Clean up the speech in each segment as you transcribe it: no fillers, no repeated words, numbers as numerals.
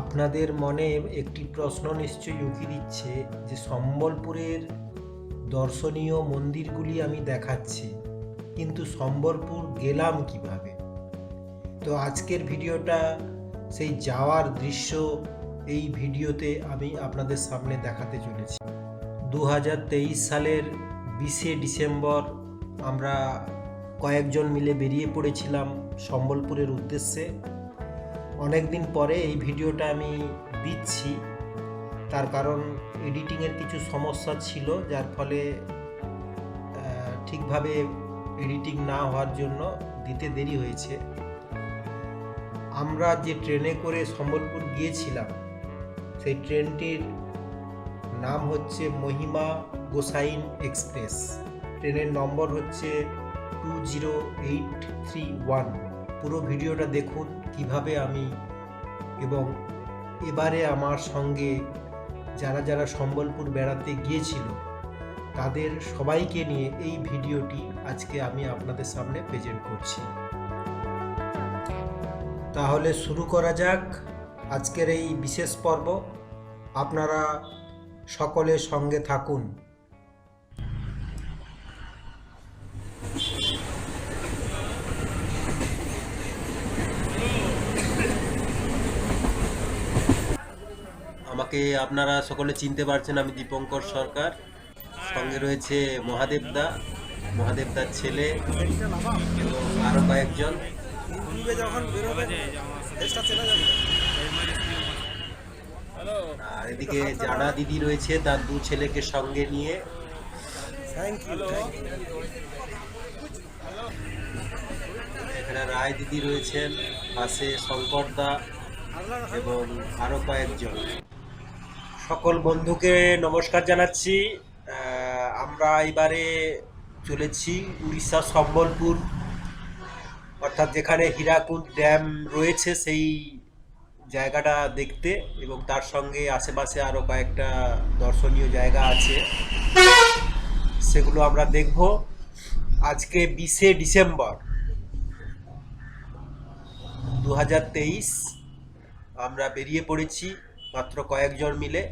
আপনাদের মনে একটি প্রশ্ন নিশ্চয়ই উকি দিচ্ছে যে সম্বলপুরের দর্শনীয় মন্দিরগুলি আমি দেখাচ্ছি, কিন্তু সম্বলপুর গেলাম কিভাবে। তো আজকের ভিডিওটা সেই যাওয়ার দৃশ্য এই ভিডিওতে আমি আপনাদের সামনে দেখাতে চলেছি। 2023 সালের 20শে ডিসেম্বর আমরা কয়েকজন মিলে বেরিয়ে পড়েছিলাম সম্বলপুরের উদ্দেশ্যে। অনেক দিন পরে এই ভিডিওটা আমি দিচ্ছি, তার কারণ এডিটিংয়ের কিছু সমস্যা ছিল, যার ফলে ঠিকভাবে এডিটিং না হওয়ার জন্য দিতে দেরি হয়েছে। আমরা যে ট্রেনে করে সম্বলপুর গিয়েছিলাম সেই ট্রেনটির নাম হচ্ছে মহিমা গোসাইন এক্সপ্রেস। ট্রেনের নম্বর হচ্ছে 20831। পুরো ভিডিওটা দেখুন কিভাবে আমি এবং এবারে আমার সঙ্গে যারা যারা সম্বলপুর বেড়াতে গিয়েছিল তাদের সবাইকে নিয়ে এই ভিডিওটি আজকে আমি আপনাদের সামনে প্রেজেন্ট করছি। তাহলে শুরু করা যাক আজকের এই বিশেষ পর্ব। আপনারা সকলে সঙ্গে থাকুন। আমাকে আপনারা সকলে চিনতে পারছেন, আমি দীপঙ্কর সরকার। সঙ্গে রয়েছে মহাদেবদার ছেলে এবং আরো কয়েকজন। আর এদিকে জানা দিদি রয়েছে তার দু ছেলেকে সঙ্গে নিয়ে। এখানে রায় দিদি রয়েছেন, পাশে শঙ্করদা এবং আরো কয়েকজন। সকল বন্ধুকে নমস্কার জানাচ্ছি। আমরা এবারে চলেছি উড়িষ্যা সম্বলপুর, অর্থাৎ যেখানে হীরাকুদ ড্যাম রয়েছে সেই জায়গাটা দেখতে, এবং তার সঙ্গে আশেপাশে আরও কয়েকটা দর্শনীয় জায়গা আছে, সেগুলো আমরা দেখব। আজকে 20শে ডিসেম্বর 2023 আমরা বেরিয়ে পড়েছি মাত্র কয়েকজন মিলে।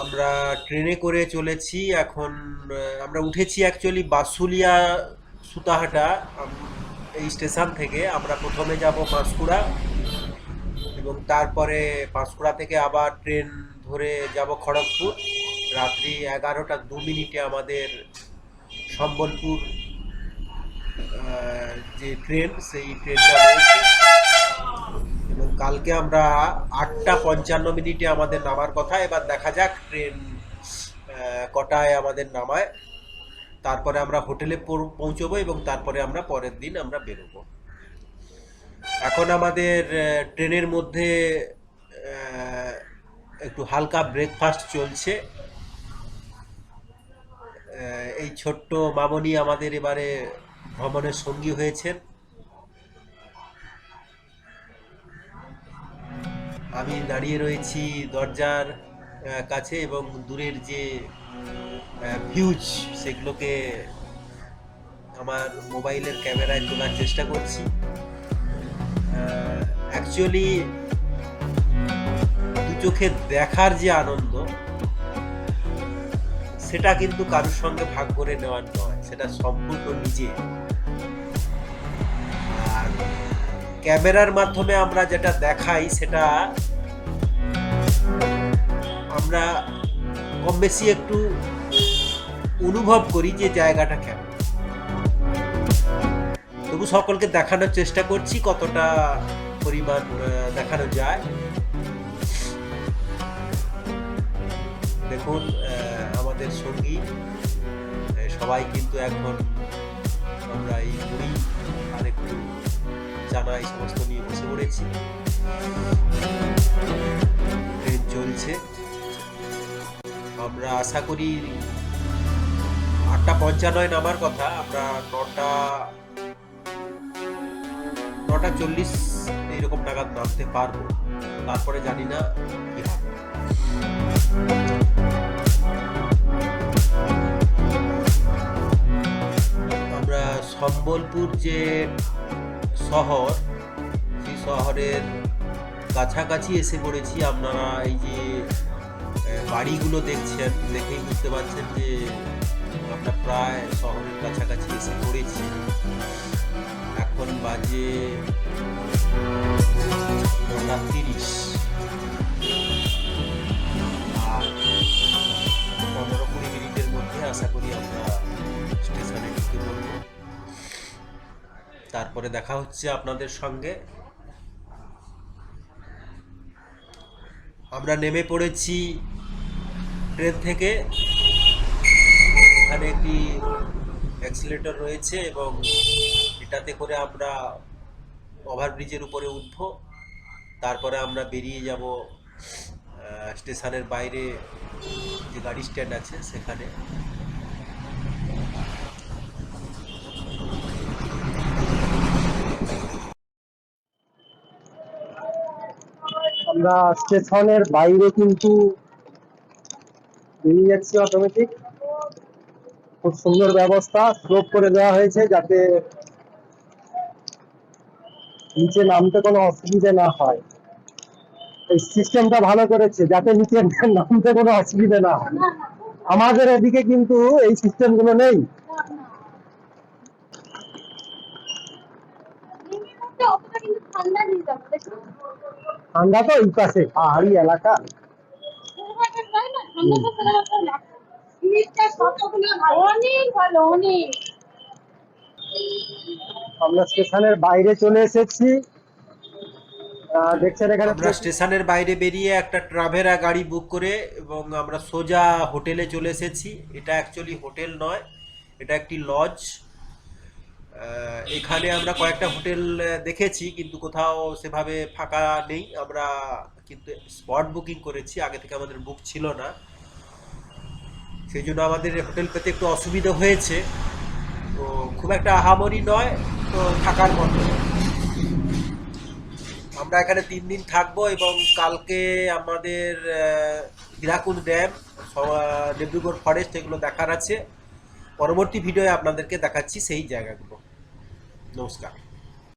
আমরা ট্রেনে করে চলেছি। এখন আমরা উঠেছি অ্যাকচুয়ালি বাসুলিয়া সুতাহাটা এই স্টেশন থেকে। আমরা প্রথমে যাব পাঁশকুড়া এবং তারপরে পাঁশকুড়া থেকে আবার ট্রেন ধরে যাব খড়গপুর। রাত্রি 11টা 2 মিনিটে আমাদের সম্বলপুর যে ট্রেন সেই ট্রেনটা রয়েছে, এবং কালকে আমরা 8টা 55 মিনিটে আমাদের নামার কথা। এবার দেখা যাক ট্রেন কটায় আমাদের নামায়। তারপরে আমরা হোটেলে পৌঁছবো এবং তারপরে আমরা পরের দিন আমরা বেরোবো। এখন আমাদের ট্রেনের মধ্যে একটু হালকা ব্রেকফাস্ট চলছে। এই ছোট্ট মামনি আমাদের এবারে ভ্রমণের সঙ্গী হয়েছেন। আমি দাঁড়িয়ে রয়েছি দরজার কাছে এবং দূরের যে ভিউজ সেগুলোকে আমার মোবাইলের ক্যামেরায় তোলার চেষ্টা করছি। অ্যাকচুয়ালি দু চোখে দেখার যে আনন্দ সেটা কিন্তু কারোর সঙ্গে ভাগ করে নেওয়ার নয়, সেটা সম্পূর্ণ নিজে। আর ক্যামেরার মাধ্যমে আমরা যেটা দেখাই সেটা আমরা কম বেশি একটু অনুভব করি যে জায়গাটা কেমন। তবু সকলকে দেখানোর চেষ্টা করছি কতটা পরিমাণ দেখানো যায়। দেখুন আমাদের সঙ্গী সবাই কিন্তু এখন আমরা এই মুড়ি আর একটু জানা এই সমস্ত নিয়ে বসে পড়েছি। ট্রেন চলছে। আমরা আশা করি 8টা 55 নামার কথা, আমরা 9টা 40 এইরকম নাগাদ নামতে পারবো। তারপরে জানি না কি হবে। আমরা সম্বলপুর যে শহর, সেই শহরের কাছাকাছি এসে পড়েছি। আপনারা এই যে বাড়িগুলো দেখছেন, দেখেই বুঝতে পারছেন যে আমরা প্রায় শহরের কাছাকাছি এসে পড়েছি। এখন বাজে 9:30, আর 15-20 মিনিটের মধ্যে আশা করি আমরা স্টেশনে ঢুকে পড়ব। তারপরে দেখা হচ্ছে আপনাদের সঙ্গে। আমরা নেমে পড়েছি ট্রেন থেকে। এখানে একটি অ্যাক্সিলেটর রয়েছে এবং এটাতে করে আমরা ওভারব্রিজের উপরে উঠবো। তারপরে আমরা বেরিয়ে যাব স্টেশনের বাইরে যে গাড়ি স্ট্যান্ড আছে সেখানে। আমরা স্টেশনের বাইরে কিন্তু বেরিয়ে যাচ্ছি অটোমেটিক। খুব সুন্দর ব্যবস্থা, স্লোপ করে দেওয়া হয়েছে যাতে নিচে নামতে কোনো অসুবিধা না হয়। এই সিস্টেমটা ভালো করেছে যাতে নিচে নামতে কোনো অসুবিধা না হয়। আমাদের এদিকে কিন্তু এই সিস্টেম গুলো নেই। ঠান্ডা তো এই পাশে পাহাড়ি এলাকা। আমরা স্টেশনের বাইরে চলে এসেছি। দেখছেন এখানে আমরা স্টেশনের বাইরে বেরিয়ে একটা ট্রাভেরা গাড়ি বুক করে এবং আমরা সোজা হোটেলে চলে এসেছি। এটা অ্যাকচুয়ালি হোটেল নয়, এটা একটি লজ। এখানে আমরা কয়েকটা হোটেল দেখেছি, কিন্তু কোথাও সেভাবে ফাঁকা নেই। আমরা কিন্তু স্পট বুকিং করেছি, আগে থেকে আমাদের বুক ছিল না, সেই জন্য আমাদের হোটেল পেতে একটু অসুবিধা হয়েছে। তো খুব একটা আহামরি নয়, তো থাকার মতো। আমরা এখানে 3 দিন থাকবো এবং কালকে আমাদের হীরাকুদ ড্যাম, ডিব্রুগড় ফরেস্ট এগুলো দেখার আছে। পরবর্তী ভিডিওয়ে আপনাদেরকে দেখাচ্ছি সেই জায়গাগুলো। নমস্কার।